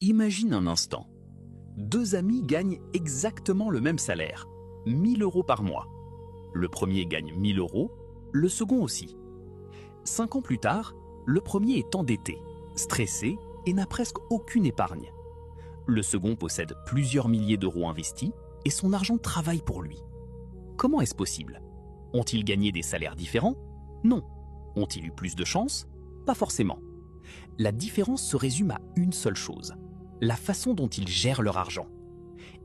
Imagine un instant. Deux amis gagnent exactement le même salaire, 1000 euros par mois. Le premier gagne 1000 euros, le second aussi. 5 ans plus tard, le premier est endetté, stressé et n'a presque aucune épargne. Le second possède plusieurs milliers d'euros investis et son argent travaille pour lui. Comment est-ce possible? Ont-ils gagné des salaires différents? Non. Ont-ils eu plus de chance? Pas forcément. La différence se résume à une seule chose, la façon dont ils gèrent leur argent.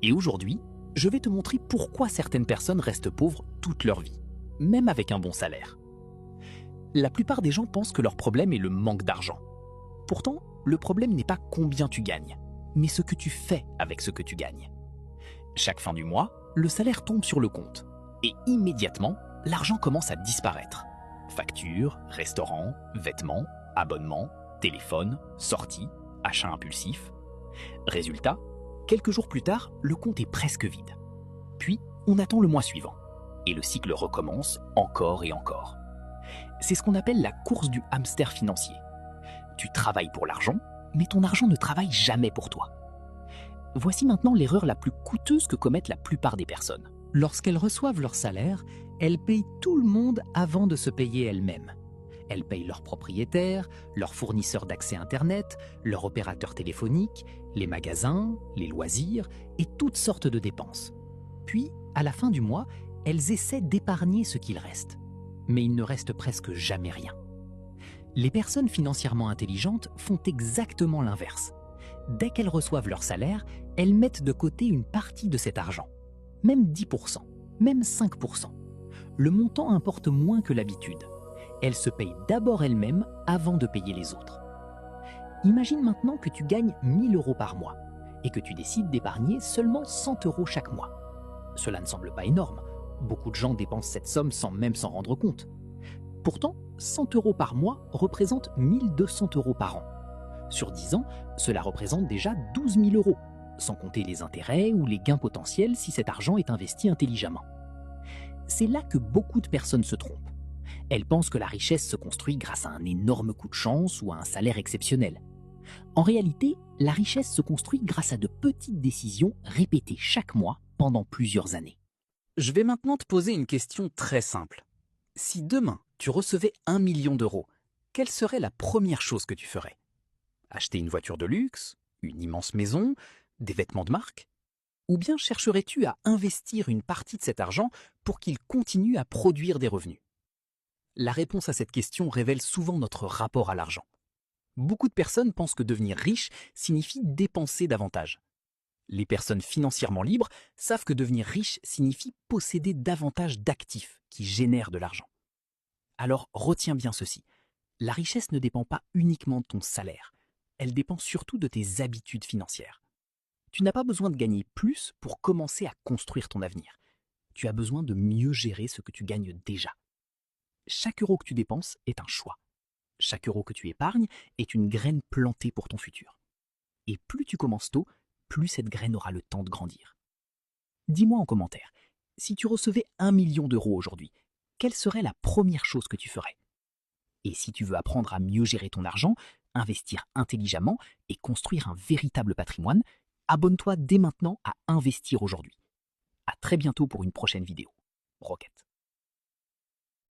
Et aujourd'hui, je vais te montrer pourquoi certaines personnes restent pauvres toute leur vie, même avec un bon salaire. La plupart des gens pensent que leur problème est le manque d'argent. Pourtant, le problème n'est pas combien tu gagnes, mais ce que tu fais avec ce que tu gagnes. Chaque fin du mois, le salaire tombe sur le compte et immédiatement, l'argent commence à disparaître. Factures, restaurants, vêtements, abonnements, téléphone, sorties, achats impulsifs. Résultat, quelques jours plus tard, le compte est presque vide. Puis, on attend le mois suivant et le cycle recommence encore et encore. C'est ce qu'on appelle la course du hamster financier. Tu travailles pour l'argent, mais ton argent ne travaille jamais pour toi. Voici maintenant l'erreur la plus coûteuse que commettent la plupart des personnes. Lorsqu'elles reçoivent leur salaire, elles payent tout le monde avant de se payer elles-mêmes. Elles payent leurs propriétaires, leurs fournisseurs d'accès Internet, leur opérateur téléphonique, les magasins, les loisirs et toutes sortes de dépenses. Puis, à la fin du mois, elles essaient d'épargner ce qu'il reste. Mais il ne reste presque jamais rien. Les personnes financièrement intelligentes font exactement l'inverse. Dès qu'elles reçoivent leur salaire, elles mettent de côté une partie de cet argent. Même 10%, même 5%. Le montant importe moins que l'habitude. Elles se payent d'abord elles-mêmes avant de payer les autres. Imagine maintenant que tu gagnes 1000 euros par mois et que tu décides d'épargner seulement 100 euros chaque mois. Cela ne semble pas énorme. Beaucoup de gens dépensent cette somme sans même s'en rendre compte. Pourtant, 100 euros par mois représentent 1200 euros par an. Sur 10 ans, cela représente déjà 12 000 euros, sans compter les intérêts ou les gains potentiels si cet argent est investi intelligemment. C'est là que beaucoup de personnes se trompent. Elles pensent que la richesse se construit grâce à un énorme coup de chance ou à un salaire exceptionnel. En réalité, la richesse se construit grâce à de petites décisions répétées chaque mois pendant plusieurs années. Je vais maintenant te poser une question très simple. Si demain, tu recevais 1 million d'euros, quelle serait la première chose que tu ferais? Acheter une voiture de luxe, une immense maison, des vêtements de marque? Ou bien chercherais-tu à investir une partie de cet argent pour qu'il continue à produire des revenus? La réponse à cette question révèle souvent notre rapport à l'argent. Beaucoup de personnes pensent que devenir riche signifie dépenser davantage. Les personnes financièrement libres savent que devenir riche signifie posséder davantage d'actifs qui génèrent de l'argent. Alors retiens bien ceci, la richesse ne dépend pas uniquement de ton salaire, elle dépend surtout de tes habitudes financières. Tu n'as pas besoin de gagner plus pour commencer à construire ton avenir. Tu as besoin de mieux gérer ce que tu gagnes déjà. Chaque euro que tu dépenses est un choix. Chaque euro que tu épargnes est une graine plantée pour ton futur. Et plus tu commences tôt, plus cette graine aura le temps de grandir. Dis-moi en commentaire, si tu recevais 1 million d'euros aujourd'hui, quelle serait la première chose que tu ferais? Et si tu veux apprendre à mieux gérer ton argent, investir intelligemment et construire un véritable patrimoine, abonne-toi dès maintenant à Investir aujourd'hui. À très bientôt pour une prochaine vidéo. Rocket.